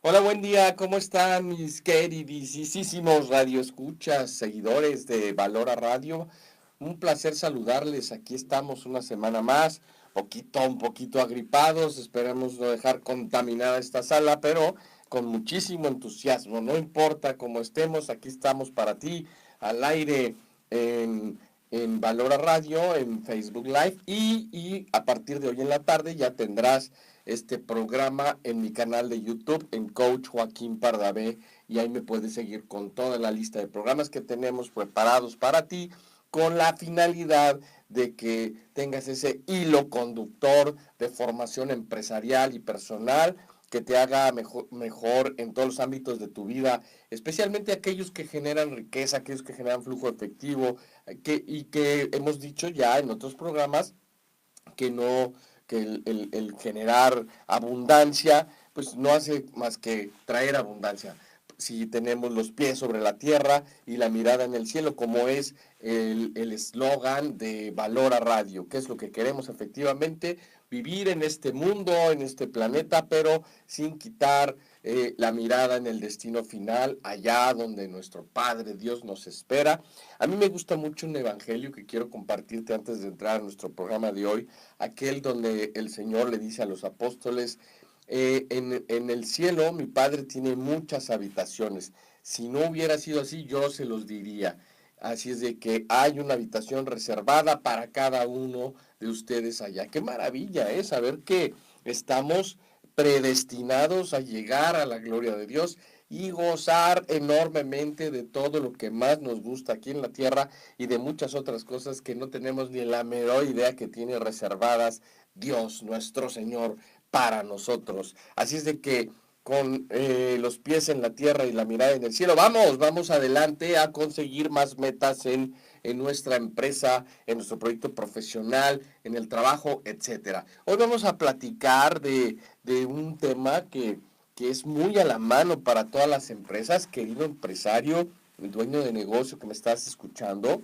Hola, buen día, ¿cómo están mis queridísimos radioescuchas, seguidores de Valora Radio? Un placer saludarles, aquí estamos una semana más, un poquito agripados, esperemos no dejar contaminada esta sala, pero con muchísimo entusiasmo, no importa cómo estemos, aquí estamos para ti, al aire en Valora Radio, en Facebook Live, y a partir de hoy en la tarde ya tendrás este programa en mi canal de YouTube, en Coach Joaquín Pardavé, y ahí me puedes seguir con toda la lista de programas que tenemos preparados para ti, con la finalidad de que tengas ese hilo conductor de formación empresarial y personal que te haga mejor en todos los ámbitos de tu vida, especialmente aquellos que generan riqueza, aquellos que generan flujo efectivo, y que hemos dicho ya en otros programas que no, que el generar abundancia, pues no hace más que traer abundancia. Si tenemos los pies sobre la tierra y la mirada en el cielo, como es el eslogan de Valora Radio, que es lo que queremos efectivamente, vivir en este mundo, en este planeta, pero sin quitar la mirada en el destino final, allá donde nuestro Padre Dios nos espera. A mí me gusta mucho un evangelio que quiero compartirte antes de entrar a nuestro programa de hoy, aquel donde el Señor le dice a los apóstoles, en el cielo mi Padre tiene muchas habitaciones. Si no hubiera sido así, yo se los diría. Así es de que hay una habitación reservada para cada uno de ustedes allá. Qué maravilla, ¿eh? Saber que estamos predestinados a llegar a la gloria de Dios y gozar enormemente de todo lo que más nos gusta aquí en la tierra y de muchas otras cosas que no tenemos ni la menor idea que tiene reservadas Dios, nuestro Señor, para nosotros. Así es de que con los pies en la tierra y la mirada en el cielo, vamos adelante a conseguir más metas en nuestra empresa, en nuestro proyecto profesional, en el trabajo, etcétera. Hoy vamos a platicar de un tema que es muy a la mano para todas las empresas, querido empresario, dueño de negocio que me estás escuchando.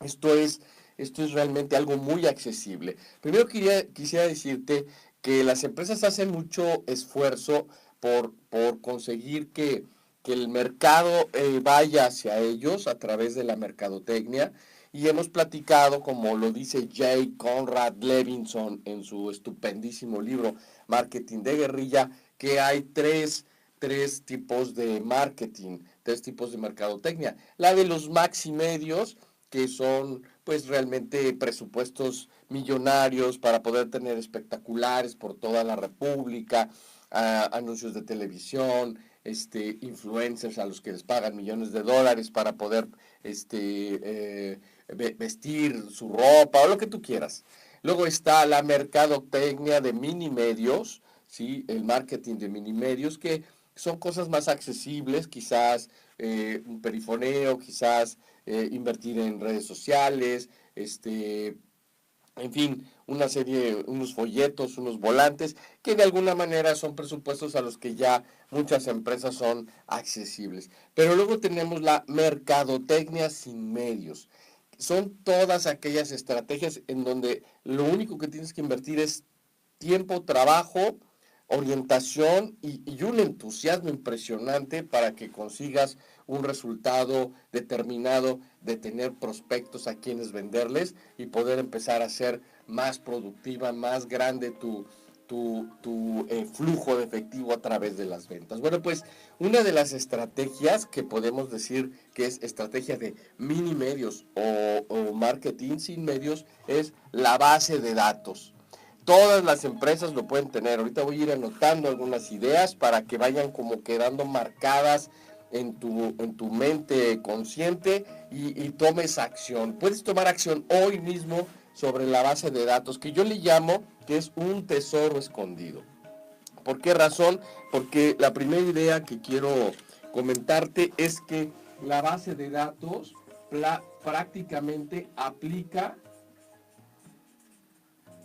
Esto es, esto es realmente algo muy accesible. Primero quisiera decirte que las empresas hacen mucho esfuerzo por conseguir que el mercado vaya hacia ellos a través de la mercadotecnia. Y hemos platicado, como lo dice Jay Conrad Levinson en su estupendísimo libro Marketing de Guerrilla, que hay tres tipos de marketing, tres tipos de mercadotecnia. La de los maximedios, que son pues realmente presupuestos millonarios para poder tener espectaculares por toda la República, anuncios de televisión, influencers a los que les pagan millones de dólares para poder vestir su ropa o lo que tú quieras. Luego está la mercadotecnia de mini medios, ¿sí? El marketing de mini medios, que son cosas más accesibles, quizás un perifoneo, quizás invertir en redes sociales, en fin, una serie, unos folletos, unos volantes, que de alguna manera son presupuestos a los que ya muchas empresas son accesibles. Pero luego tenemos la mercadotecnia sin medios. Son todas aquellas estrategias en donde lo único que tienes que invertir es tiempo, trabajo, orientación y un entusiasmo impresionante para que consigas un resultado determinado de tener prospectos a quienes venderles y poder empezar a ser más productiva, más grande tu flujo de efectivo a través de las ventas. Bueno, pues una de las estrategias que podemos decir que es estrategia de mini medios o marketing sin medios es la base de datos. Todas las empresas lo pueden tener. Ahorita voy a ir anotando algunas ideas para que vayan como quedando marcadas en tu mente consciente y tomes acción. Puedes tomar acción hoy mismo sobre la base de datos, que yo le llamo que es un tesoro escondido. ¿Por qué razón? Porque la primera idea que quiero comentarte es que la base de datos prácticamente aplica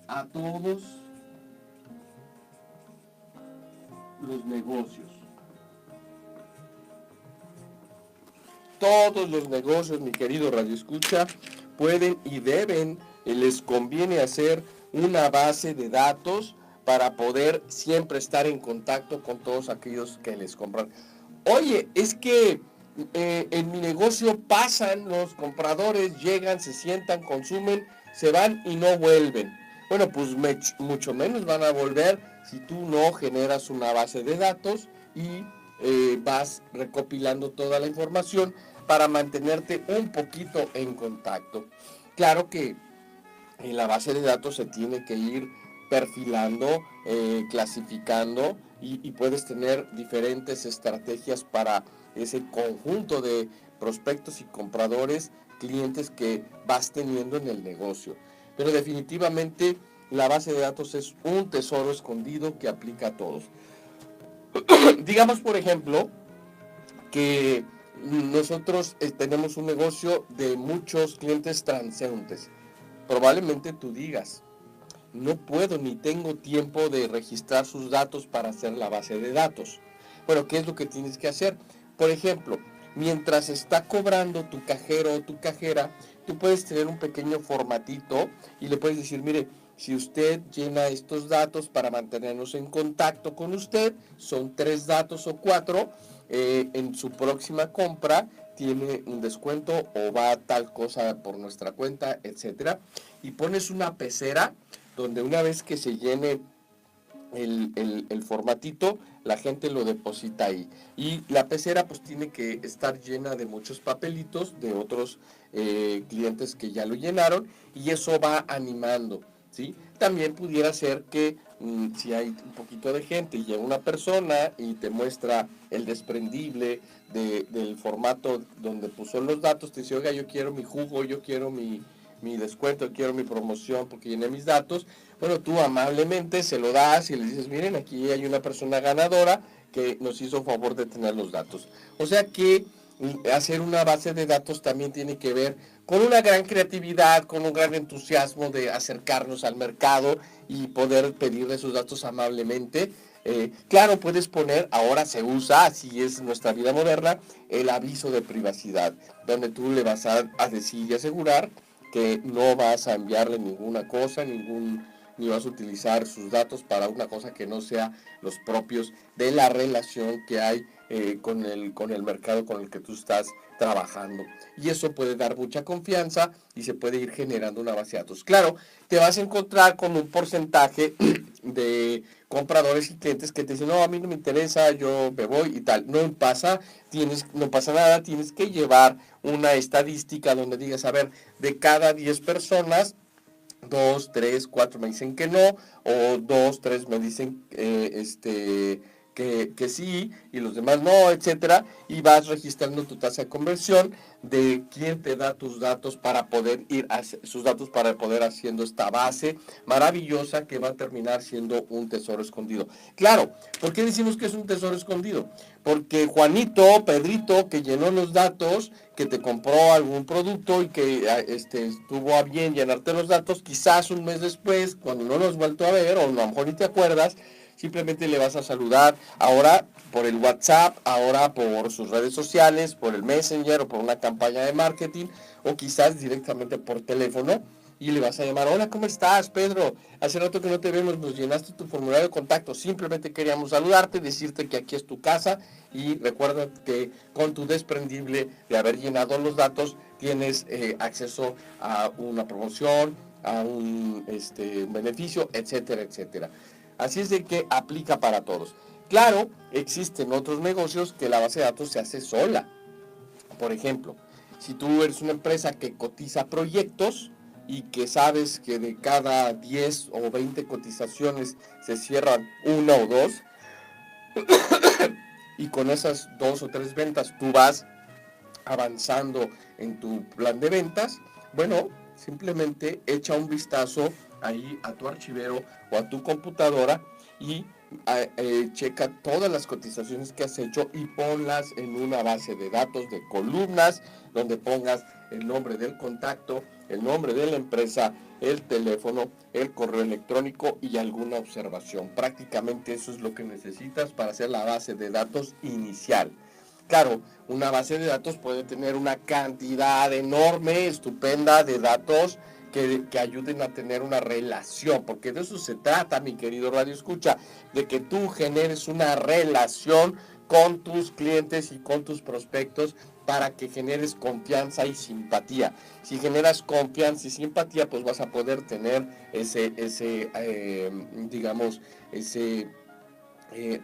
a todos los negocios. Todos los negocios, mi querido Radio Escucha, pueden y deben, les conviene hacer una base de datos para poder siempre estar en contacto con todos aquellos que les compran. Oye, es que en mi negocio pasan los compradores, llegan, se sientan, consumen, se van y no vuelven. Bueno, pues mucho menos van a volver si tú no generas una base de datos y vas recopilando toda la información para mantenerte un poquito en contacto. Claro que en la base de datos se tiene que ir perfilando, clasificando y puedes tener diferentes estrategias para ese conjunto de prospectos y compradores, clientes que vas teniendo en el negocio. Pero definitivamente la base de datos es un tesoro escondido que aplica a todos. Digamos, por ejemplo, que nosotros tenemos un negocio de muchos clientes transeúntes. Probablemente tú digas, no puedo ni tengo tiempo de registrar sus datos para hacer la base de datos. Bueno, ¿qué es lo que tienes que hacer? Por ejemplo, mientras está cobrando tu cajero o tu cajera, tú puedes tener un pequeño formatito y le puedes decir, mire, si usted llena estos datos para mantenernos en contacto con usted, son 3 datos o 4, en su próxima compra tiene un descuento o va tal cosa por nuestra cuenta, etcétera. Y pones una pecera donde una vez que se llene el formatito, la gente lo deposita ahí. Y la pecera pues tiene que estar llena de muchos papelitos de otros clientes que ya lo llenaron y eso va animando, ¿sí? También pudiera ser que si hay un poquito de gente y llega una persona y te muestra el desprendible del formato donde puso los datos, te dice, oiga, yo quiero mi jugo, yo quiero mi descuento, quiero mi promoción porque llené mis datos. Bueno, tú amablemente se lo das y le dices, miren, aquí hay una persona ganadora que nos hizo favor de tener los datos. O sea que hacer una base de datos también tiene que ver con una gran creatividad, con un gran entusiasmo de acercarnos al mercado y poder pedirle sus datos amablemente. Claro, puedes poner, ahora se usa, así es nuestra vida moderna, el aviso de privacidad, donde tú le vas a decir y asegurar que no vas a enviarle ninguna cosa, ni vas a utilizar sus datos para una cosa que no sea los propios de la relación que hay con el mercado con el que tú estás trabajando. Y eso puede dar mucha confianza y se puede ir generando una base de datos. Claro, te vas a encontrar con un porcentaje de compradores y clientes que te dicen, no, a mí no me interesa, yo me voy y tal. No pasa nada, tienes que llevar una estadística donde digas, a ver, de cada 10 personas, 2, 3, 4 me dicen que no, o 2, 3 me dicen que sí, y los demás no, etcétera, y vas registrando tu tasa de conversión de quién te da tus datos para poder sus datos para poder haciendo esta base maravillosa que va a terminar siendo un tesoro escondido. Claro, ¿por qué decimos que es un tesoro escondido? Porque Juanito, Pedrito, que llenó los datos, que te compró algún producto y que estuvo a bien llenarte los datos, quizás un mes después, cuando no lo has vuelto a ver, o a lo mejor ni te acuerdas, simplemente le vas a saludar ahora por el WhatsApp, ahora por sus redes sociales, por el Messenger o por una campaña de marketing o quizás directamente por teléfono y le vas a llamar, hola, ¿cómo estás, Pedro? Hace rato que no te vemos, nos llenaste tu formulario de contacto, simplemente queríamos saludarte, decirte que aquí es tu casa y recuerda que con tu desprendible de haber llenado los datos tienes acceso a una promoción, a un beneficio, etcétera, etcétera. Así es de que aplica para todos. Claro, existen otros negocios que la base de datos se hace sola. Por ejemplo, si tú eres una empresa que cotiza proyectos y que sabes que de cada 10 o 20 cotizaciones se cierran una o dos, y con esas 2 o 3 ventas tú vas avanzando en tu plan de ventas, bueno, simplemente echa un vistazo ahí a tu archivero o a tu computadora y checa todas las cotizaciones que has hecho y ponlas en una base de datos de columnas donde pongas el nombre del contacto, el nombre de la empresa, el teléfono, el correo electrónico y alguna observación. Prácticamente eso es lo que necesitas para hacer la base de datos inicial. Claro, una base de datos puede tener una cantidad enorme, estupenda de datos que ayuden a tener una relación, porque de eso se trata, mi querido Radio Escucha, de que tú generes una relación con tus clientes y con tus prospectos para que generes confianza y simpatía. Si generas confianza y simpatía, pues vas a poder tener ese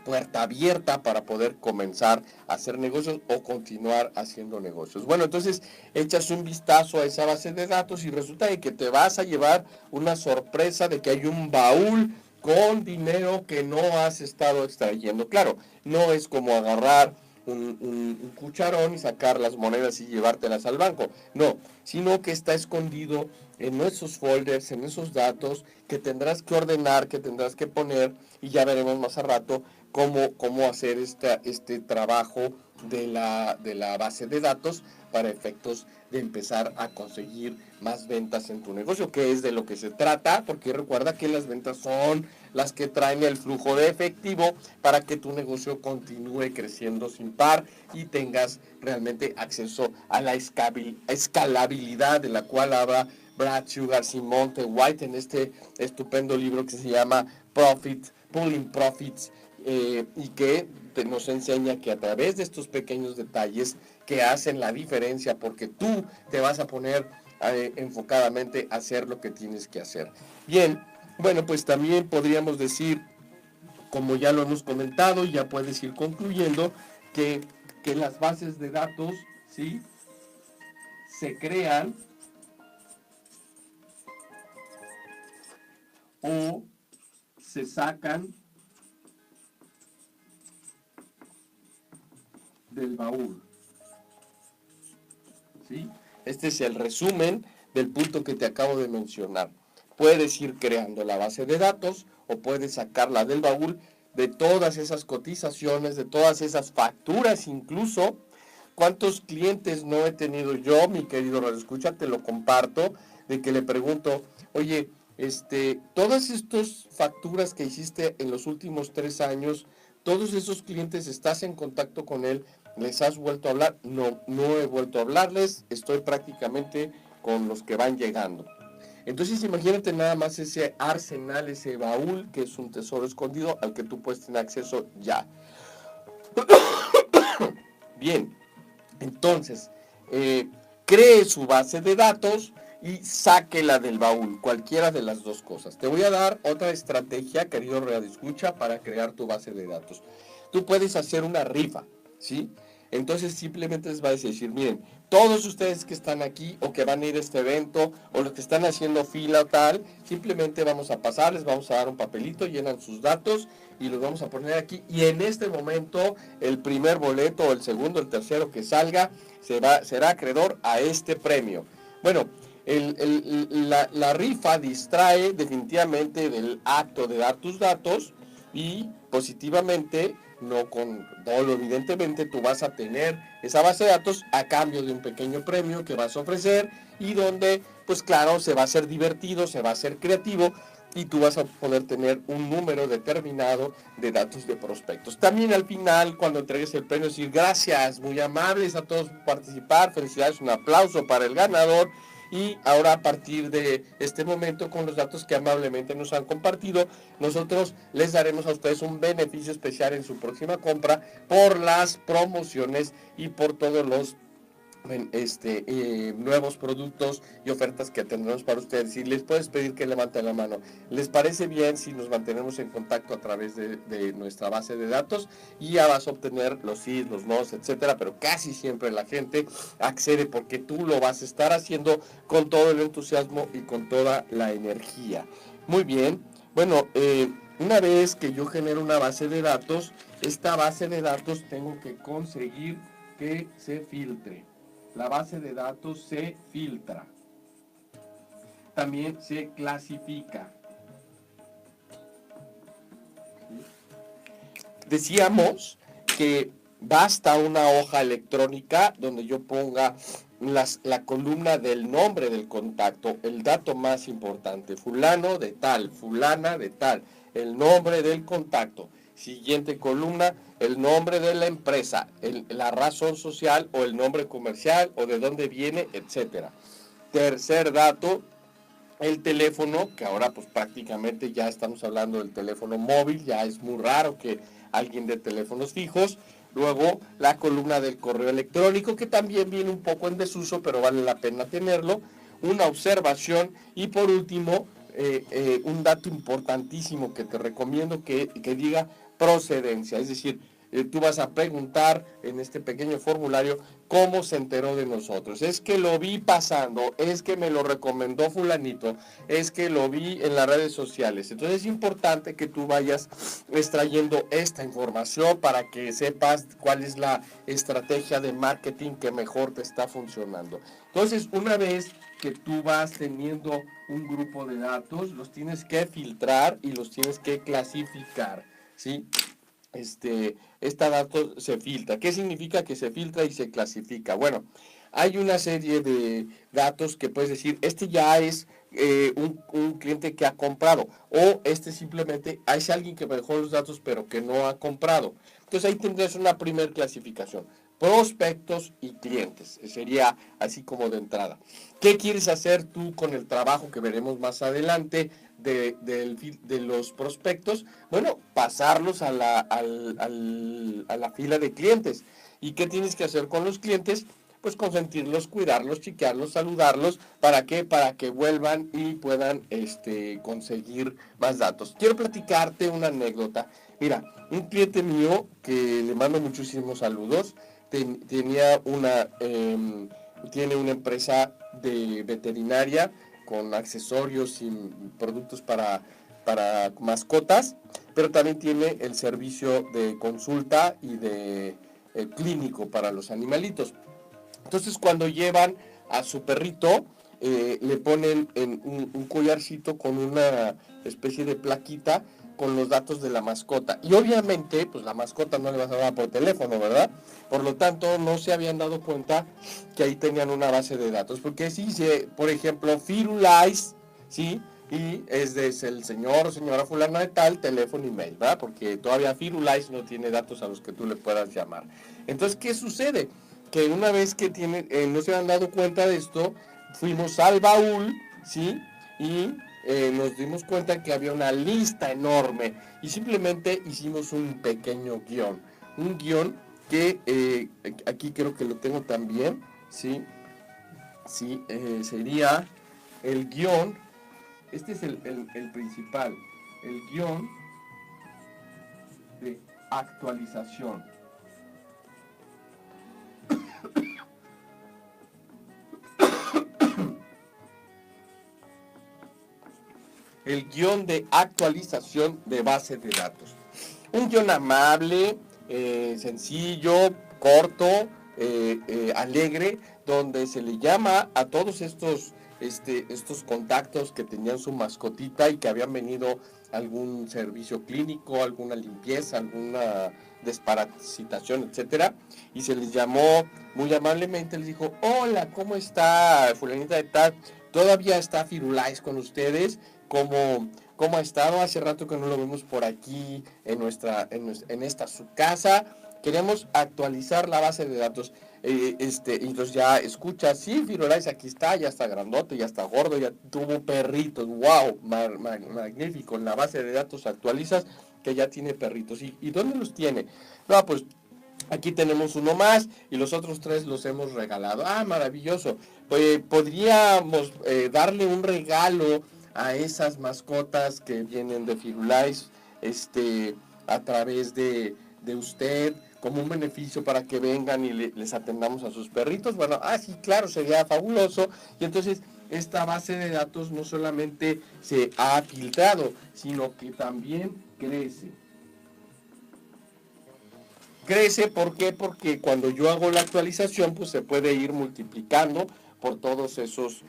puerta abierta para poder comenzar a hacer negocios o continuar haciendo negocios. Bueno, entonces echas un vistazo a esa base de datos y resulta de que te vas a llevar una sorpresa de que hay un baúl con dinero que no has estado extrayendo. Claro, no es como agarrar un cucharón y sacar las monedas y llevártelas al banco. No, sino que está escondido en esos folders, en esos datos que tendrás que ordenar, que tendrás que poner, y ya veremos más a rato cómo hacer este trabajo de la base de datos para efectos de empezar a conseguir más ventas en tu negocio, que es de lo que se trata, porque recuerda que las ventas son las que traen el flujo de efectivo para que tu negocio continúe creciendo sin par y tengas realmente acceso a la escalabilidad de la cual habla Brad Sugarman White en este estupendo libro que se llama Pulling Profits, y que nos enseña que a través de estos pequeños detalles que hacen la diferencia, porque tú te vas a poner enfocadamente a hacer lo que tienes que hacer. Bien, bueno, pues también podríamos decir, como ya lo hemos comentado, y ya puedes ir concluyendo, que las bases de datos, ¿sí?, se crean o se sacan del baúl, ¿sí? Este es el resumen del punto que te acabo de mencionar. Puedes ir creando la base de datos o puedes sacarla del baúl de todas esas cotizaciones, de todas esas facturas incluso. ¿Cuántos clientes no he tenido yo, mi querido Radio Escucha? Te lo comparto, de que le pregunto, oye, todas estas facturas que hiciste en los últimos 3 años, todos esos clientes, ¿estás en contacto con él? ¿Les has vuelto a hablar? No, no he vuelto a hablarles, estoy prácticamente con los que van llegando. Entonces imagínate nada más ese arsenal, ese baúl, que es un tesoro escondido al que tú puedes tener acceso ya. Bien, entonces, cree su base de datos y sáquela del baúl, cualquiera de las dos cosas. Te voy a dar otra estrategia, querido radioescucha, para crear tu base de datos. Tú puedes hacer una rifa, ¿sí? Entonces simplemente les vas a decir, miren, todos ustedes que están aquí o que van a ir a este evento o los que están haciendo fila o tal, simplemente vamos a pasar, les vamos a dar un papelito, llenan sus datos y los vamos a poner aquí. Y en este momento el primer boleto o el segundo, el tercero que salga será acreedor a este premio. Bueno, la rifa distrae definitivamente del acto de dar tus datos y positivamente, no con dolo evidentemente, tú vas a tener esa base de datos a cambio de un pequeño premio que vas a ofrecer y donde, pues claro, se va a hacer divertido, se va a hacer creativo y tú vas a poder tener un número determinado de datos de prospectos. También al final, cuando entregues el premio, decir gracias, muy amables a todos por participar, felicidades, un aplauso para el ganador. Y ahora a partir de este momento, con los datos que amablemente nos han compartido, nosotros les daremos a ustedes un beneficio especial en su próxima compra por las promociones y por todos los nuevos productos y ofertas que tendremos para ustedes. Y les puedes pedir que levanten la mano. ¿Les parece bien si nos mantenemos en contacto a través de nuestra base de datos? Y ya vas a obtener los sí, los no, etcétera, pero casi siempre la gente accede porque tú lo vas a estar haciendo con todo el entusiasmo y con toda la energía. Muy bien. Bueno, una vez que yo genero una base de datos, esta base de datos tengo que conseguir que se filtre. La base de datos se filtra. También se clasifica. Decíamos que basta una hoja electrónica donde yo ponga la columna del nombre del contacto, el dato más importante, fulano de tal, fulana de tal, el nombre del contacto. Siguiente columna, el nombre de la empresa, la razón social o el nombre comercial o de dónde viene, etc. Tercer dato, el teléfono, que ahora pues prácticamente ya estamos hablando del teléfono móvil, ya es muy raro que alguien de teléfonos fijos. Luego la columna del correo electrónico, que también viene un poco en desuso, pero vale la pena tenerlo. Una observación y por último, un dato importantísimo que te recomiendo que diga procedencia, es decir, tú vas a preguntar en este pequeño formulario cómo se enteró de nosotros. Es que lo vi pasando, es que me lo recomendó fulanito, es que lo vi en las redes sociales. Entonces es importante que tú vayas extrayendo esta información para que sepas cuál es la estrategia de marketing que mejor te está funcionando. Entonces, una vez que tú vas teniendo un grupo de datos, los tienes que filtrar y los tienes que clasificar, ¿sí? Esta dato se filtra. ¿Qué significa que se filtra y se clasifica? Bueno, hay una serie de datos que puedes decir, este ya es un cliente que ha comprado, o este simplemente es alguien que me dejó los datos pero que no ha comprado. Entonces ahí tendrías una primera clasificación. Prospectos y clientes. Sería así como de entrada. ¿Qué quieres hacer tú con el trabajo que veremos más adelante de los prospectos? Bueno, pasarlos a la fila de clientes. ¿Y qué tienes que hacer con los clientes? Pues consentirlos, cuidarlos, chiquearlos, saludarlos. ¿Para qué? Para que vuelvan y puedan conseguir más datos. Quiero platicarte una anécdota. Mira, un cliente mío que le mando muchísimos saludos, tiene una empresa de veterinaria con accesorios y productos para mascotas, pero también tiene el servicio de consulta y de clínico para los animalitos. Entonces, cuando llevan a su perrito, le ponen en un collarcito con una especie de plaquita con los datos de la mascota. Y obviamente, pues la mascota no le vas a dar por teléfono, ¿verdad? Por lo tanto, no se habían dado cuenta que ahí tenían una base de datos. Porque si dice, por ejemplo, Firulais, ¿sí? Y es el señor o señora fulana de tal, teléfono y mail, ¿verdad? Porque todavía Firulais no tiene datos a los que tú le puedas llamar. Entonces, ¿qué sucede? Que una vez que no se han dado cuenta de esto, fuimos al baúl, ¿sí? Y nos dimos cuenta que había una lista enorme y simplemente hicimos un pequeño guión. Un guión que aquí creo que lo tengo también, ¿sí? Sí, sería el guión. Este es el principal, el guión de actualización. El guión de actualización de base de datos. Un guión amable, sencillo, corto, alegre, donde se le llama a todos estos contactos que tenían su mascotita y que habían venido a algún servicio clínico, alguna limpieza, alguna desparasitación, etcétera, y se les llamó muy amablemente, les dijo, hola, ¿cómo está fulanita de tal? ¿Todavía está Firulais con ustedes? ¿Cómo ha estado? Hace rato que no lo vemos por aquí en esta su casa. Queremos actualizar la base de datos. Y entonces ya escucha, sí, Firulais aquí está, ya está grandote, ya está gordo, ya tuvo perritos. ¡Wow! Magnífico. En la base de datos actualizas que ya tiene perritos. ¿Y dónde los tiene? No, pues aquí tenemos uno más y los otros 3 los hemos regalado. Ah, maravilloso. Pues podríamos darle un regalo a esas mascotas que vienen de Firulais a través de usted como un beneficio para que vengan y les atendamos a sus perritos. Bueno, sí, claro, sería fabuloso. Y entonces esta base de datos no solamente se ha filtrado, sino que también crece. Crece, ¿por qué? Porque cuando yo hago la actualización, pues se puede ir multiplicando por todos esos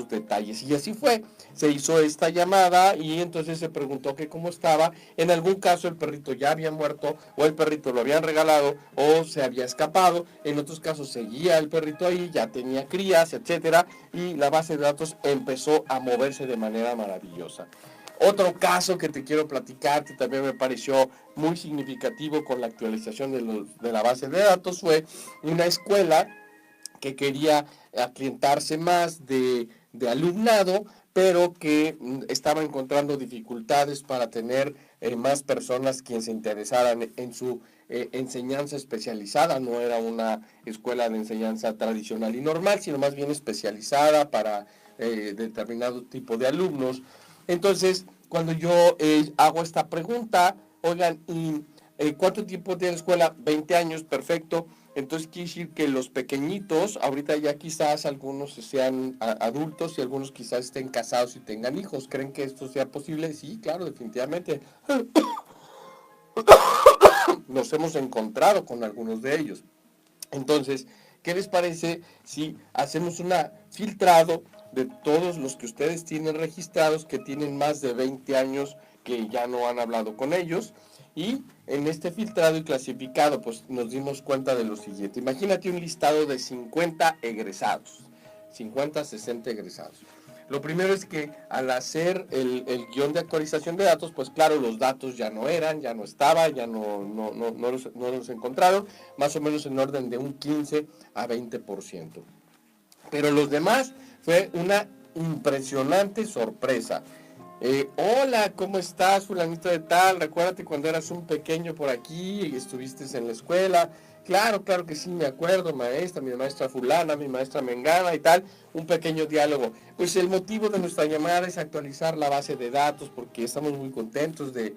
detalles. Y así fue, se hizo esta llamada y entonces se preguntó que cómo estaba. En algún caso el perrito ya había muerto o el perrito lo habían regalado o se había escapado. En otros casos seguía el perrito ahí, ya tenía crías, etcétera, y la base de datos empezó a moverse de manera maravillosa. Otro caso que te quiero platicar, que también me pareció muy significativo con la actualización de la base de datos, fue una escuela que quería aclientarse más de alumnado, pero que estaba encontrando dificultades para tener más personas quienes se interesaran en su enseñanza especializada. No era una escuela de enseñanza tradicional y normal, sino más bien especializada para determinado tipo de alumnos. Entonces, cuando yo hago esta pregunta, oigan, ¿y cuánto tiempo tiene la escuela? 20 años, perfecto. Entonces quiere decir que los pequeñitos, ahorita ya quizás algunos sean adultos y algunos quizás estén casados y tengan hijos. ¿Creen que esto sea posible? Sí, claro, definitivamente. Nos hemos encontrado con algunos de ellos. Entonces, ¿qué les parece si hacemos un filtrado de todos los que ustedes tienen registrados, que tienen más de 20 años, que ya no han hablado con ellos? Y en este filtrado y clasificado, pues nos dimos cuenta de lo siguiente. Imagínate un listado de 50 egresados, 50, 60 egresados. Lo primero es que al hacer el guión de actualización de datos, pues claro, los datos ya no eran, ya no estaban, ya no los encontraron, más o menos en orden de un 15 a 20%. Pero los demás fue una impresionante sorpresa. Hola, ¿cómo estás, fulanito de tal? Recuérdate cuando eras un pequeño por aquí y estuviste en la escuela. Claro, claro que sí, me acuerdo, maestra, mi maestra fulana, mi maestra mengana y tal. Un pequeño diálogo. Pues el motivo de nuestra llamada es actualizar la base de datos porque estamos muy contentos de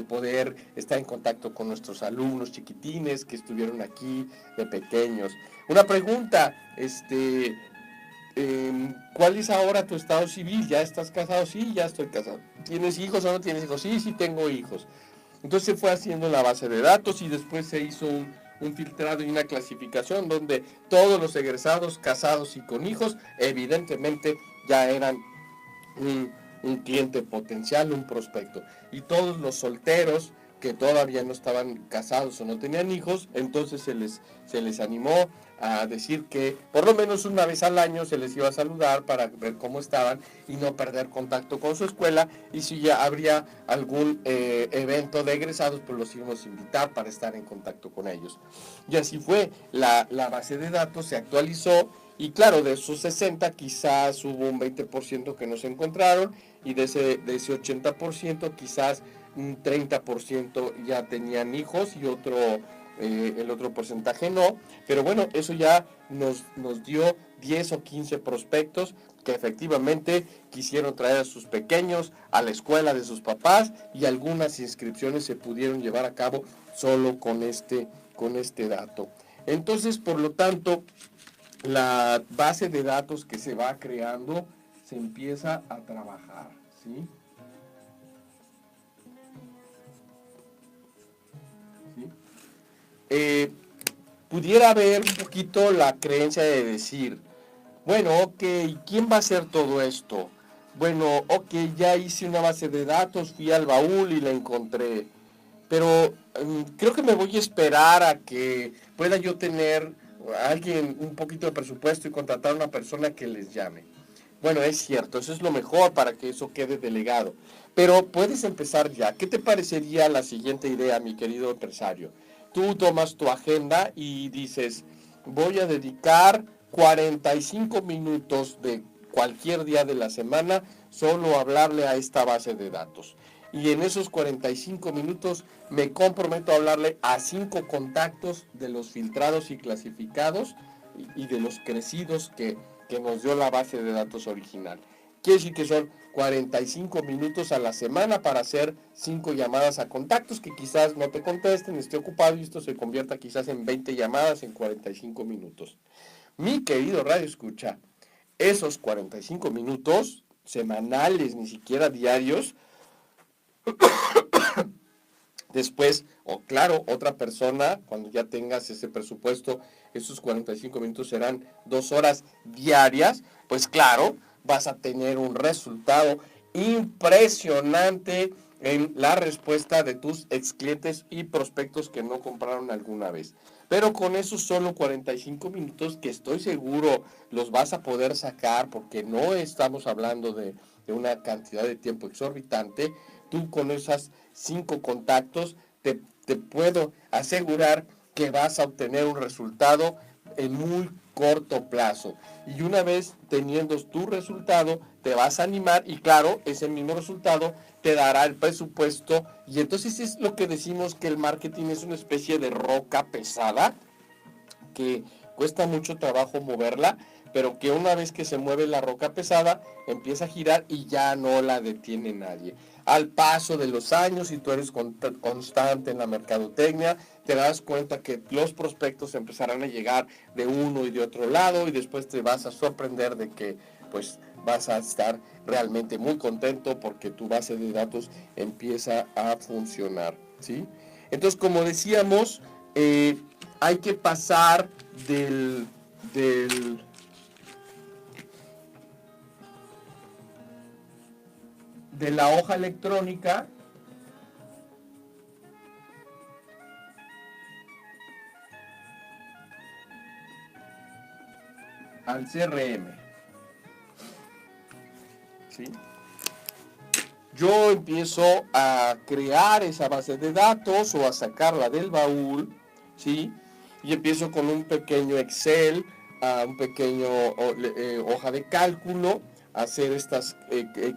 poder estar en contacto con nuestros alumnos chiquitines que estuvieron aquí de pequeños. Una pregunta, ¿cuál es ahora tu estado civil? ¿Ya estás casado? Sí, ya estoy casado. ¿Tienes hijos o no tienes hijos? Sí, sí tengo hijos. Entonces se fue haciendo la base de datos y después se hizo un filtrado y una clasificación donde todos los egresados casados y con hijos evidentemente ya eran un cliente potencial, un prospecto. Y todos los solteros que todavía no estaban casados o no tenían hijos, entonces se les animó a decir que por lo menos una vez al año se les iba a saludar para ver cómo estaban y no perder contacto con su escuela, y si ya habría algún evento de egresados, pues los íbamos a invitar para estar en contacto con ellos. Y así fue, la base de datos se actualizó. Y claro, de esos 60 quizás hubo un 20% que no se encontraron, y de ese 80% quizás un 30% ya tenían hijos y el otro porcentaje no. Pero bueno, eso ya nos dio 10 o 15 prospectos que efectivamente quisieron traer a sus pequeños a la escuela de sus papás, y algunas inscripciones se pudieron llevar a cabo solo con este dato. Entonces, por lo tanto, la base de datos que se va creando se empieza a trabajar, ¿sí? ¿Sí? Pudiera haber un poquito la creencia de decir, bueno, ok, ¿quién va a hacer todo esto? Bueno, ok, ya hice una base de datos, fui al baúl y la encontré, pero creo que me voy a esperar a que pueda yo tener a alguien un poquito de presupuesto y contratar a una persona que les llame. Bueno, es cierto, eso es lo mejor para que eso quede delegado. Pero puedes empezar ya. ¿Qué te parecería la siguiente idea, mi querido empresario? Tú tomas tu agenda y dices, voy a dedicar 45 minutos de cualquier día de la semana solo a hablarle a esta base de datos. Y en esos 45 minutos me comprometo a hablarle a 5 contactos de los filtrados y clasificados y de los crecidos que nos dio la base de datos original. Quiere decir que son 45 minutos a la semana para hacer 5 llamadas a contactos que quizás no te contesten, esté ocupado, y esto se convierta quizás en 20 llamadas en 45 minutos. Mi querido Radio Escucha, esos 45 minutos semanales, ni siquiera diarios, después, o claro, otra persona, cuando ya tengas ese presupuesto, esos 45 minutos serán 2 horas diarias, pues claro, vas a tener un resultado impresionante en la respuesta de tus ex clientes y prospectos que no compraron alguna vez. Pero con esos solo 45 minutos, que estoy seguro los vas a poder sacar, porque no estamos hablando de una cantidad de tiempo exorbitante, tú con esas 5 contactos te puedo asegurar que vas a obtener un resultado muy corto plazo. Y una vez teniendo tu resultado, te vas a animar y claro, ese mismo resultado te dará el presupuesto. Y entonces es lo que decimos que el marketing es una especie de roca pesada que cuesta mucho trabajo moverla, pero que una vez que se mueve la roca pesada, empieza a girar y ya no la detiene nadie. Al paso de los años, si tú eres constante en la mercadotecnia, te das cuenta que los prospectos empezarán a llegar de uno y de otro lado y después te vas a sorprender de que pues vas a estar realmente muy contento porque tu base de datos empieza a funcionar, ¿sí? Entonces, como decíamos, hay que pasar del de la hoja electrónica al CRM, ¿sí? Yo empiezo a crear esa base de datos o a sacarla del baúl, ¿sí? Y empiezo con un pequeño Excel, un pequeño hoja de cálculo, hacer estas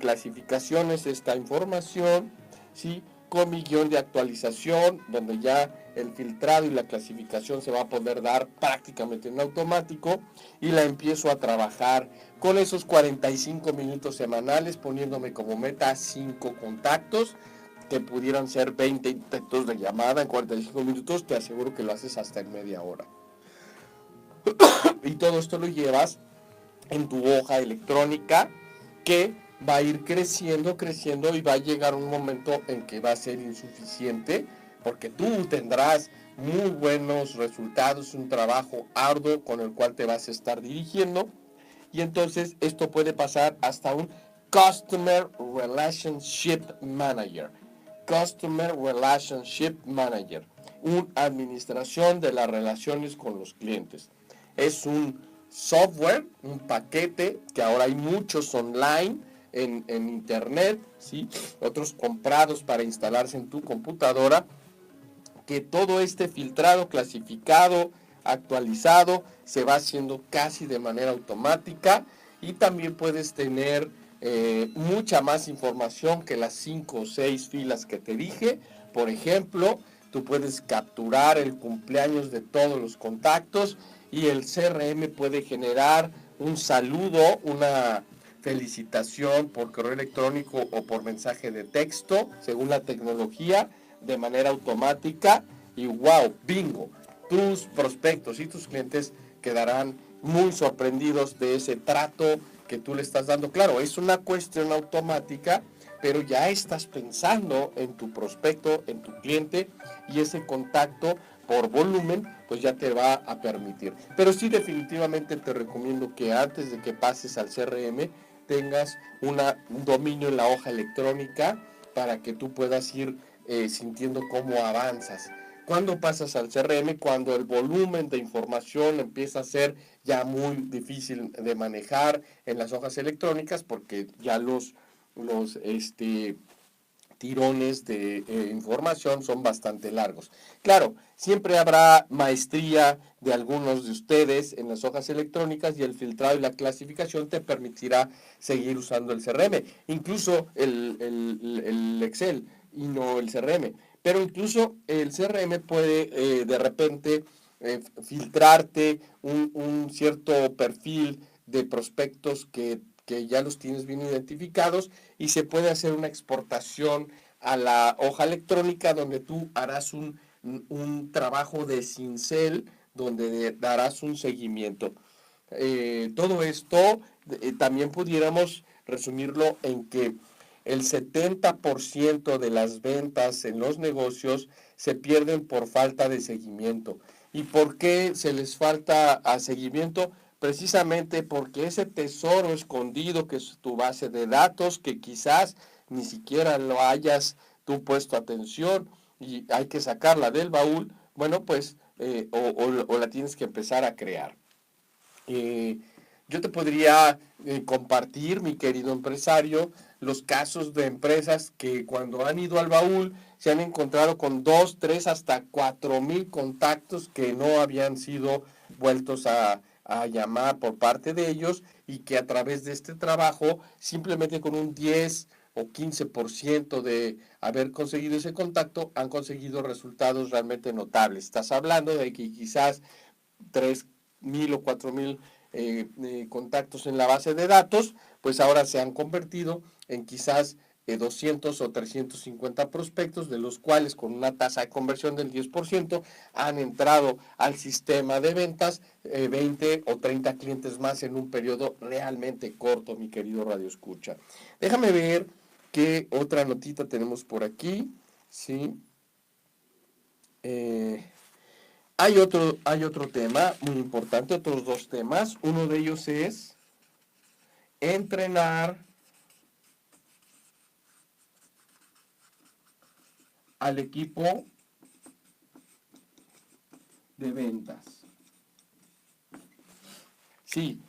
clasificaciones, esta información, ¿sí? Con mi guión de actualización, donde ya el filtrado y la clasificación se va a poder dar prácticamente en automático y la empiezo a trabajar con esos 45 minutos semanales, poniéndome como meta 5 contactos, que pudieran ser 20 intentos de llamada en 45 minutos, te aseguro que lo haces hasta en media hora. Y todo esto lo llevas en tu hoja electrónica que va a ir creciendo, creciendo y va a llegar un momento en que va a ser insuficiente porque tú tendrás muy buenos resultados, un trabajo arduo con el cual te vas a estar dirigiendo y entonces esto puede pasar hasta un Customer Relationship Manager. Customer Relationship Manager, una administración de las relaciones con los clientes. Es un software, un paquete, que ahora hay muchos online en internet, ¿sí? Otros comprados para instalarse en tu computadora, que todo este filtrado, clasificado, actualizado, se va haciendo casi de manera automática y también puedes tener mucha más información que las 5 o 6 filas que te dije. Por ejemplo, tú puedes capturar el cumpleaños de todos los contactos y el CRM puede generar un saludo, una felicitación por correo electrónico o por mensaje de texto, según la tecnología, de manera automática y wow, bingo, tus prospectos y tus clientes quedarán muy sorprendidos de ese trato que tú le estás dando. Claro, es una cuestión automática, pero ya estás pensando en tu prospecto, en tu cliente y ese contacto por volumen, pues ya te va a permitir. Pero sí, definitivamente te recomiendo que antes de que pases al CRM tengas un dominio en la hoja electrónica para que tú puedas ir sintiendo cómo avanzas. ¿Cuándo pasas al CRM? Cuando el volumen de información empieza a ser ya muy difícil de manejar en las hojas electrónicas porque ya los tirones de información son bastante largos. Claro, siempre habrá maestría de algunos de ustedes en las hojas electrónicas y el filtrado y la clasificación te permitirá seguir usando el CRM, incluso el Excel y no el CRM. Pero incluso el CRM puede de repente filtrarte un cierto perfil de prospectos que ya los tienes bien identificados y se puede hacer una exportación a la hoja electrónica donde tú harás un trabajo de cincel donde darás un seguimiento. Todo esto también pudiéramos resumirlo en que el 70% de las ventas en los negocios se pierden por falta de seguimiento. ¿Y por qué se les falta a seguimiento? Precisamente porque ese tesoro escondido que es tu base de datos, que quizás ni siquiera lo hayas tú puesto atención y hay que sacarla del baúl, bueno, pues, o la tienes que empezar a crear. Yo te podría compartir, mi querido empresario, los casos de empresas que cuando han ido al baúl se han encontrado con 2, 3, hasta 4,000 contactos que no habían sido vueltos a a llamar por parte de ellos y que a través de este trabajo, simplemente con un 10 o 15% de haber conseguido ese contacto, han conseguido resultados realmente notables. Estás hablando de que quizás 3,000 o 4,000 contactos en la base de datos, pues ahora se han convertido en quizás 200 o 350 prospectos, de los cuales con una tasa de conversión del 10% han entrado al sistema de ventas 20 o 30 clientes más en un periodo realmente corto, mi querido Radio Escucha. Déjame ver qué otra notita tenemos por aquí, ¿sí? Hay otro tema muy importante, otros dos temas. Uno de ellos es entrenar al equipo de ventas. Sí,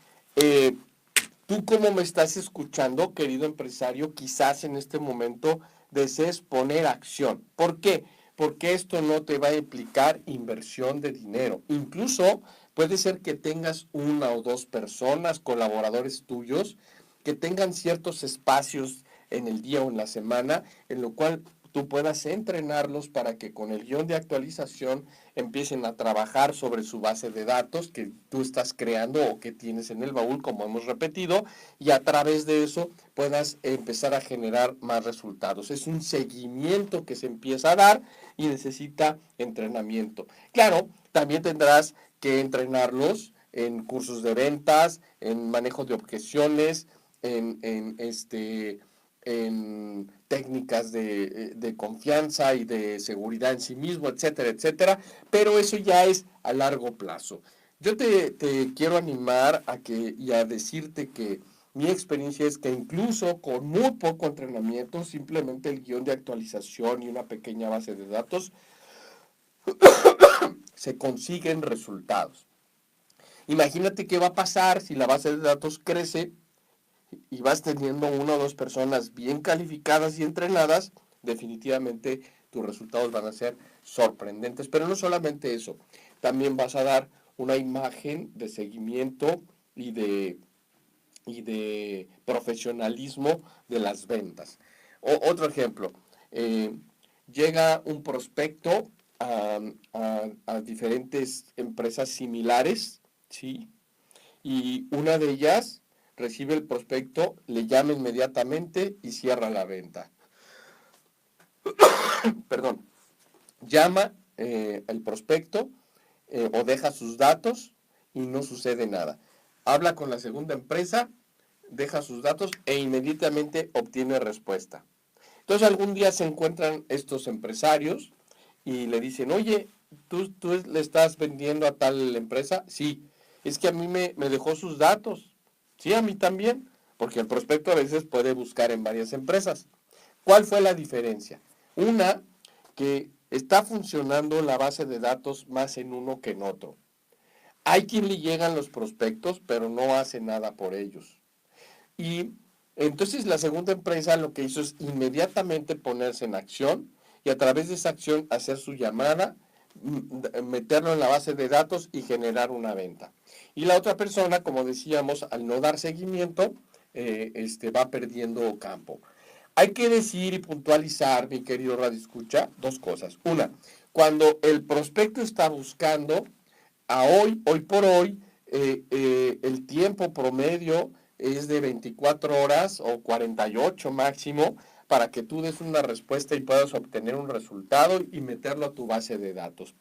tú como me estás escuchando, querido empresario, quizás en este momento desees poner acción. ¿Por qué? Porque esto no te va a implicar inversión de dinero. Incluso puede ser que tengas una o dos personas, colaboradores tuyos, que tengan ciertos espacios en el día o en la semana, en lo cual tú puedas entrenarlos para que con el guión de actualización empiecen a trabajar sobre su base de datos que tú estás creando o que tienes en el baúl, como hemos repetido, y a través de eso puedas empezar a generar más resultados. Es un seguimiento que se empieza a dar y necesita entrenamiento. Claro, también tendrás que entrenarlos en cursos de ventas, en manejo de objeciones, en técnicas de confianza y de seguridad en sí mismo, etcétera, etcétera, pero eso ya es a largo plazo. Yo te quiero animar y a decirte que mi experiencia es que incluso con muy poco entrenamiento, simplemente el guión de actualización y una pequeña base de datos, se consiguen resultados. Imagínate qué va a pasar si la base de datos crece y vas teniendo una o dos personas bien calificadas y entrenadas, definitivamente tus resultados van a ser sorprendentes. Pero no solamente eso, también vas a dar una imagen de seguimiento y de profesionalismo de las ventas. Otro ejemplo, llega un prospecto a diferentes empresas similares, ¿sí? Y una de ellas recibe el prospecto, le llama inmediatamente y cierra la venta. Perdón, llama el prospecto o deja sus datos y no sucede nada. Habla con la segunda empresa, deja sus datos e inmediatamente obtiene respuesta. Entonces algún día se encuentran estos empresarios y le dicen, oye, ¿tú le estás vendiendo a tal empresa? Sí, es que a mí me dejó sus datos. Sí, a mí también, porque el prospecto a veces puede buscar en varias empresas. ¿Cuál fue la diferencia? Una, que está funcionando la base de datos más en uno que en otro. Hay quien le llegan los prospectos, pero no hace nada por ellos. Y entonces la segunda empresa lo que hizo es inmediatamente ponerse en acción y a través de esa acción hacer su llamada, meterlo en la base de datos y generar una venta. Y la otra persona, como decíamos, al no dar seguimiento, va perdiendo campo. Hay que decir y puntualizar, mi querido Radio Escucha, dos cosas. Una, cuando el prospecto está buscando, hoy por hoy, el tiempo promedio es de 24 horas o 48 máximo para que tú des una respuesta y puedas obtener un resultado y meterlo a tu base de datos.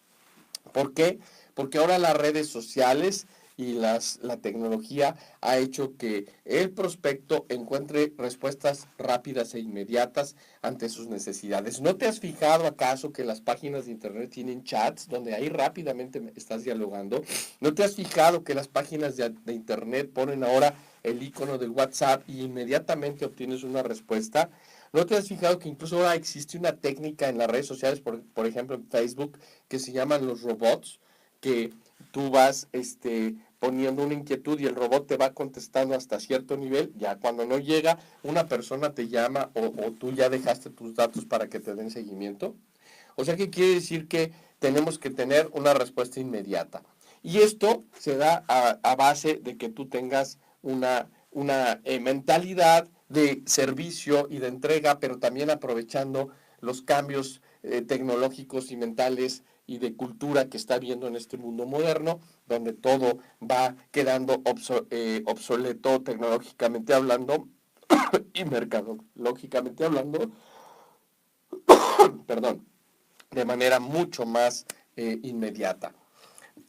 ¿Por qué? Porque ahora las redes sociales y la tecnología ha hecho que el prospecto encuentre respuestas rápidas e inmediatas ante sus necesidades. ¿No te has fijado acaso que las páginas de internet tienen chats donde ahí rápidamente estás dialogando? ¿No te has fijado que las páginas de internet ponen ahora el icono del WhatsApp y inmediatamente obtienes una respuesta? ¿No te has fijado que incluso ahora existe una técnica en las redes sociales, por ejemplo en Facebook, que se llaman los robots, que tú vas poniendo una inquietud y el robot te va contestando hasta cierto nivel? Ya cuando no llega, una persona te llama o tú ya dejaste tus datos para que te den seguimiento. O sea que quiere decir que tenemos que tener una respuesta inmediata. Y esto se da a base de que tú tengas una mentalidad de servicio y de entrega, pero también aprovechando los cambios tecnológicos y mentales y de cultura que está habiendo en este mundo moderno, donde todo va quedando obsoleto tecnológicamente hablando y mercadológicamente hablando, perdón, de manera mucho más inmediata.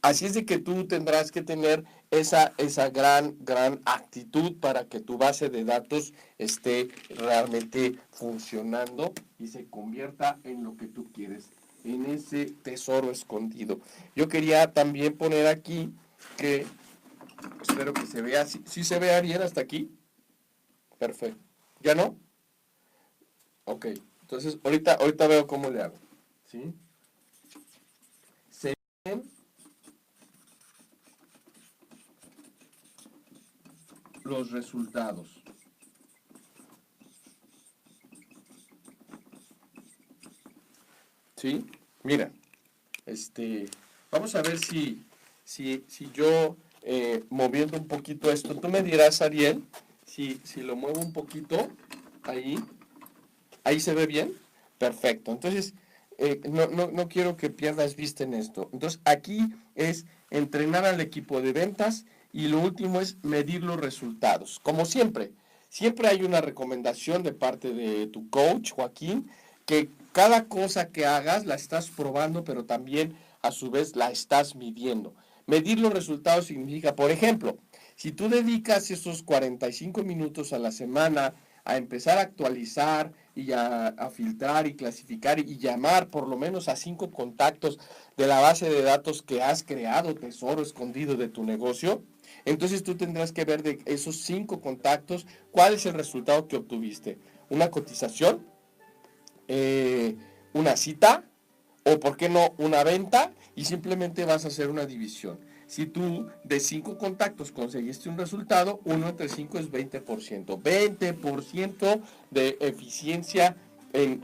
Así es de que tú tendrás que tener esa gran actitud para que tu base de datos esté realmente funcionando y se convierta en lo que tú quieres, en ese tesoro escondido. Yo quería también poner aquí que, espero que se vea, ¿sí se vea bien hasta aquí? Perfecto. ¿Ya no? Ok. Entonces, ahorita veo cómo le hago. ¿Sí? ¿Se ven los resultados? ¿Sí? Mira, vamos a ver si yo moviendo un poquito esto, tú me dirás, Ariel, si lo muevo un poquito, ahí se ve bien, perfecto. Entonces, no quiero que pierdas vista en esto. Entonces, aquí es entrenar al equipo de ventas y lo último es medir los resultados. Como siempre hay una recomendación de parte de tu coach, Joaquín, que cada cosa que hagas la estás probando, pero también a su vez la estás midiendo. Medir los resultados significa, por ejemplo, si tú dedicas esos 45 minutos a la semana a empezar a actualizar y a filtrar y clasificar y llamar por lo menos a 5 contactos de la base de datos que has creado, tesoro escondido de tu negocio, entonces tú tendrás que ver de esos 5 contactos cuál es el resultado que obtuviste. Una cotización, una cita o, por qué no, una venta, y simplemente vas a hacer una división. Si tú de 5 contactos conseguiste un resultado, 1 entre 5 es 20%. 20% de eficiencia en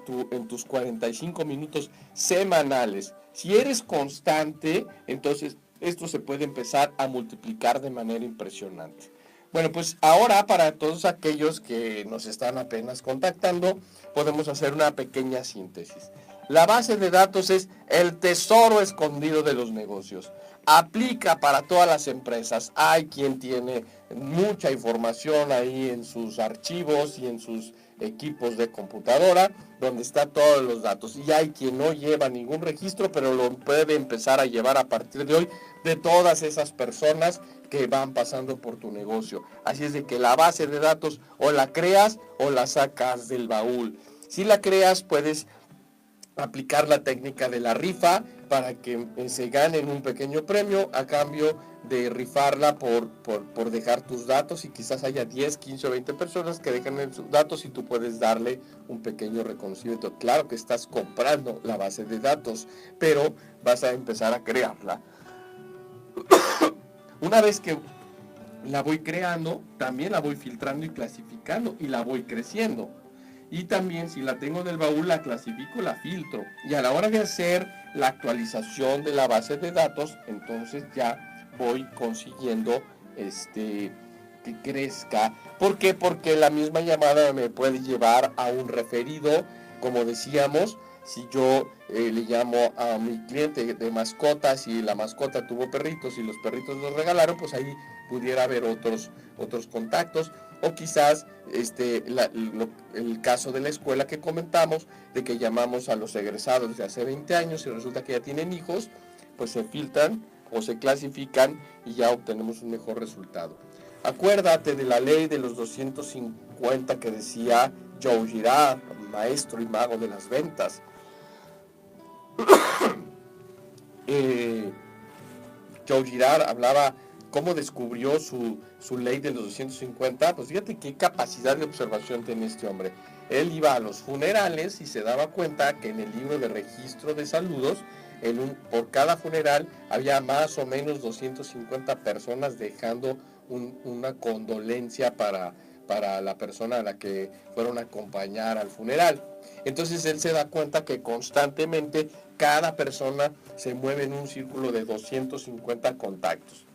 tus 45 minutos semanales. Si eres constante, entonces esto se puede empezar a multiplicar de manera impresionante. Bueno, pues ahora para todos aquellos que nos están apenas contactando, podemos hacer una pequeña síntesis. La base de datos es el tesoro escondido de los negocios. Aplica para todas las empresas. Hay quien tiene mucha información ahí en sus archivos y en sus equipos de computadora, donde están todos los datos. Y hay quien no lleva ningún registro, pero lo puede empezar a llevar a partir de hoy de todas esas personas que van pasando por tu negocio. Así es de que la base de datos o la creas o la sacas del baúl. Si la creas, puedes aplicar la técnica de la rifa para que se ganen un pequeño premio a cambio de rifarla por dejar tus datos, y quizás haya 10, 15 o 20 personas que dejan sus datos y tú puedes darle un pequeño reconocimiento. Claro que estás comprando la base de datos, pero vas a empezar a crearla. Una vez que la voy creando, también la voy filtrando y clasificando y la voy creciendo. Y también si la tengo en el baúl, la clasifico, la filtro. Y a la hora de hacer la actualización de la base de datos, entonces ya voy consiguiendo que crezca. ¿Por qué? Porque la misma llamada me puede llevar a un referido, como decíamos. Si yo le llamo a mi cliente de mascotas y la mascota tuvo perritos y los perritos los regalaron, pues ahí pudiera haber otros contactos. O quizás el caso de la escuela que comentamos, de que llamamos a los egresados de hace 20 años y resulta que ya tienen hijos, pues se filtran o se clasifican y ya obtenemos un mejor resultado. Acuérdate de la ley de los 250 que decía Joe Girard, maestro y mago de las ventas. Joe Girard hablaba cómo descubrió su ley de los 250. Pues fíjate qué capacidad de observación tiene este hombre. Él iba a los funerales y se daba cuenta que en el libro de registro de saludos, por cada funeral había más o menos 250 personas dejando una condolencia para para la persona a la que fueron a acompañar al funeral. Entonces él se da cuenta que constantemente cada persona se mueve en un círculo de 250 contactos.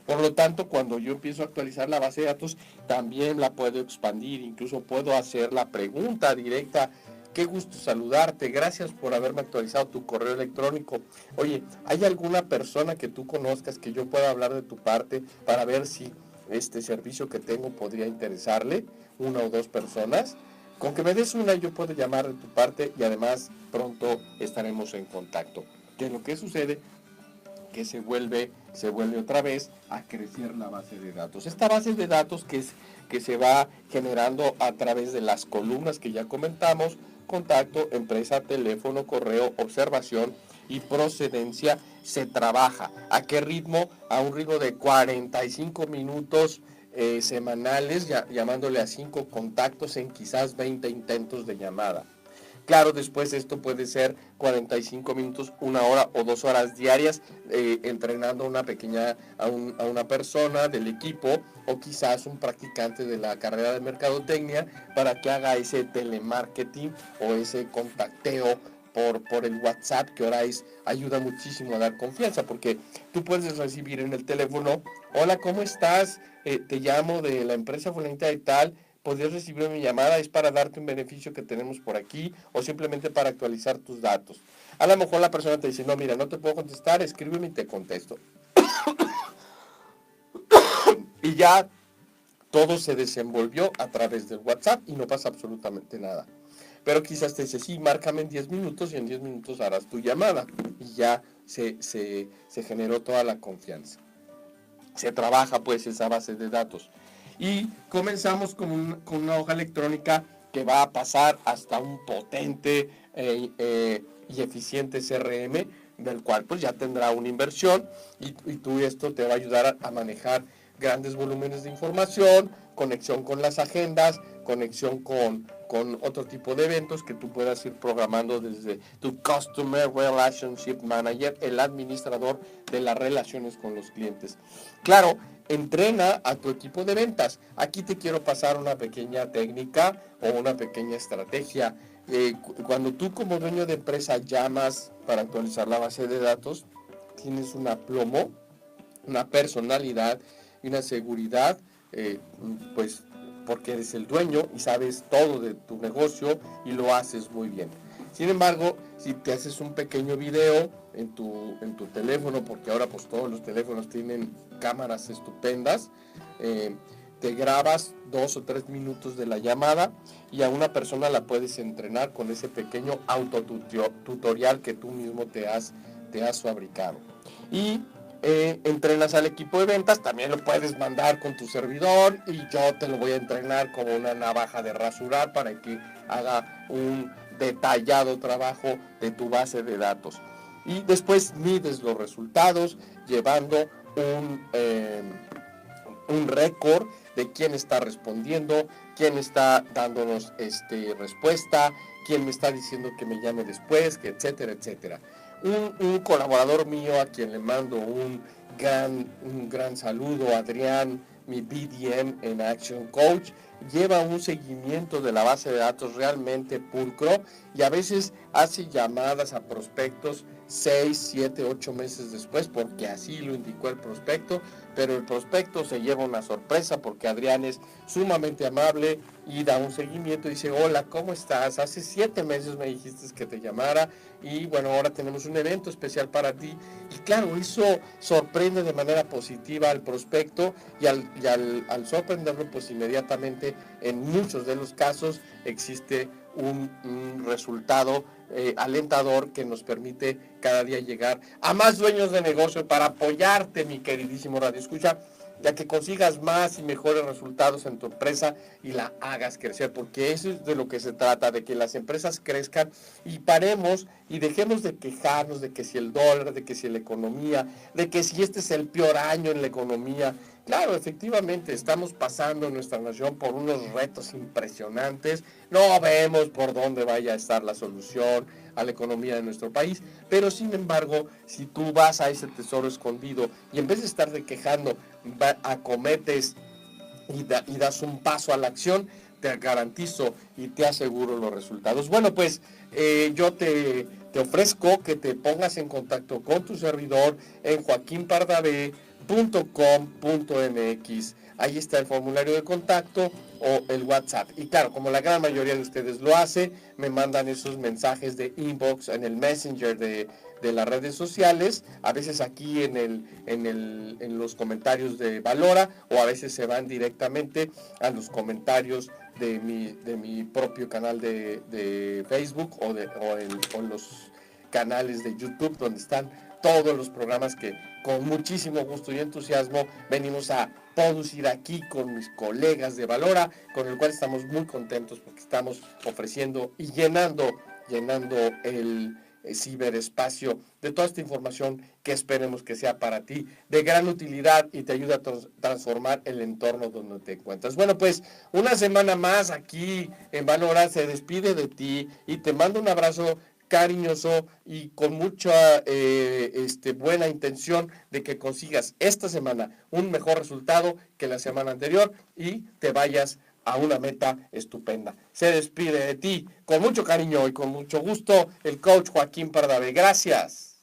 Por lo tanto, cuando yo empiezo a actualizar la base de datos, también la puedo expandir, incluso puedo hacer la pregunta directa. Qué gusto saludarte, gracias por haberme actualizado tu correo electrónico. Oye, ¿hay alguna persona que tú conozcas que yo pueda hablar de tu parte para ver si este servicio que tengo podría interesarle? Una o dos personas. Con que me des una, yo puedo llamar de tu parte y además pronto estaremos en contacto. ¿Qué es lo que sucede? Que se vuelve otra vez a crecer la base de datos. Esta base de datos que se va generando a través de las columnas que ya comentamos: contacto, empresa, teléfono, correo, observación y procedencia, se trabaja. ¿A qué ritmo? A un ritmo de 45 minutos semanales, llamándole a 5 contactos en quizás 20 intentos de llamada. Claro, después esto puede ser 45 minutos, 1 hora o 2 horas diarias, entrenando a una persona del equipo o quizás un practicante de la carrera de mercadotecnia para que haga ese telemarketing o ese contacteo por el WhatsApp, que ahora ayuda muchísimo a dar confianza, porque tú puedes recibir en el teléfono: hola, ¿cómo estás? Te llamo de la empresa fulanita de tal. Podrías recibir mi llamada, es para darte un beneficio que tenemos por aquí o simplemente para actualizar tus datos. A lo mejor la persona te dice: no, mira, no te puedo contestar, escríbeme y te contesto. Y ya todo se desenvolvió a través del WhatsApp y no pasa absolutamente nada. Pero quizás te dice: sí, márcame en 10 minutos y en 10 minutos harás tu llamada. Y ya se generó toda la confianza. Se trabaja pues esa base de datos. Y comenzamos con una hoja electrónica que va a pasar hasta un potente y eficiente CRM, del cual pues ya tendrá una inversión y tú esto te va a ayudar a manejar grandes volúmenes de información, conexión con las agendas, conexión con otro tipo de eventos que tú puedas ir programando desde tu Customer Relationship Manager, el administrador de las relaciones con los clientes. Claro, entrena a tu equipo de ventas. Aquí te quiero pasar una pequeña técnica o una pequeña estrategia. Cuando tú como dueño de empresa llamas para actualizar la base de datos, tienes un aplomo, una personalidad y una seguridad, pues porque eres el dueño y sabes todo de tu negocio y lo haces muy bien. Sin embargo, si te haces un pequeño video en tu teléfono, porque ahora pues todos los teléfonos tienen cámaras estupendas, te grabas 2 o 3 minutos de la llamada y a una persona la puedes entrenar con ese pequeño autotutorial que tú mismo te has fabricado. Y entrenas al equipo de ventas, también lo puedes mandar con tu servidor y yo te lo voy a entrenar como una navaja de rasurar para que haga un detallado trabajo de tu base de datos. Y después mides los resultados llevando un récord de quién está respondiendo, quién está dándonos respuesta, quién me está diciendo que me llame después, que etcétera, etcétera. Un colaborador mío a quien le mando un gran saludo, Adrián, mi BDM en Action Coach, lleva un seguimiento de la base de datos realmente pulcro y a veces hace llamadas a prospectos 6, 7, 8 meses después, porque así lo indicó el prospecto, pero el prospecto se lleva una sorpresa porque Adrián es sumamente amable y da un seguimiento y dice: hola, ¿cómo estás? Hace 7 meses me dijiste que te llamara y bueno, ahora tenemos un evento especial para ti. Y claro, eso sorprende de manera positiva al prospecto y al sorprenderlo, pues inmediatamente en muchos de los casos existe un resultado alentador que nos permite cada día llegar a más dueños de negocio para apoyarte, mi queridísimo Radio Escucha, ya que consigas más y mejores resultados en tu empresa y la hagas crecer, porque eso es de lo que se trata, de que las empresas crezcan y paremos y dejemos de quejarnos de que si el dólar, de que si la economía, de que si este es el peor año en la economía. Claro, efectivamente, estamos pasando en nuestra nación por unos retos impresionantes. No vemos por dónde vaya a estar la solución a la economía de nuestro país, pero sin embargo, si tú vas a ese tesoro escondido y en vez de estar quejando, acometes y das un paso a la acción, te garantizo y te aseguro los resultados. Bueno, pues yo te ofrezco que te pongas en contacto con tu servidor en joaquinpardavé.com.mx. Ahí está el formulario de contacto o el WhatsApp. Y claro, como la gran mayoría de ustedes lo hace, me mandan esos mensajes de inbox en el Messenger de las redes sociales, a veces aquí en los comentarios de Valora, o a veces se van directamente a los comentarios de mi propio canal de Facebook o en los canales de YouTube, donde están todos los programas que con muchísimo gusto y entusiasmo venimos a producir aquí con mis colegas de Valora, con el cual estamos muy contentos porque estamos ofreciendo y llenando el ciberespacio de toda esta información que esperemos que sea para ti de gran utilidad y te ayuda a transformar el entorno donde te encuentras. Bueno, pues una semana más aquí en Valora se despide de ti y te mando un abrazo cariñoso y con mucha buena intención de que consigas esta semana un mejor resultado que la semana anterior y te vayas a una meta estupenda. Se despide de ti con mucho cariño y con mucho gusto el coach Joaquín Pardavé. Gracias.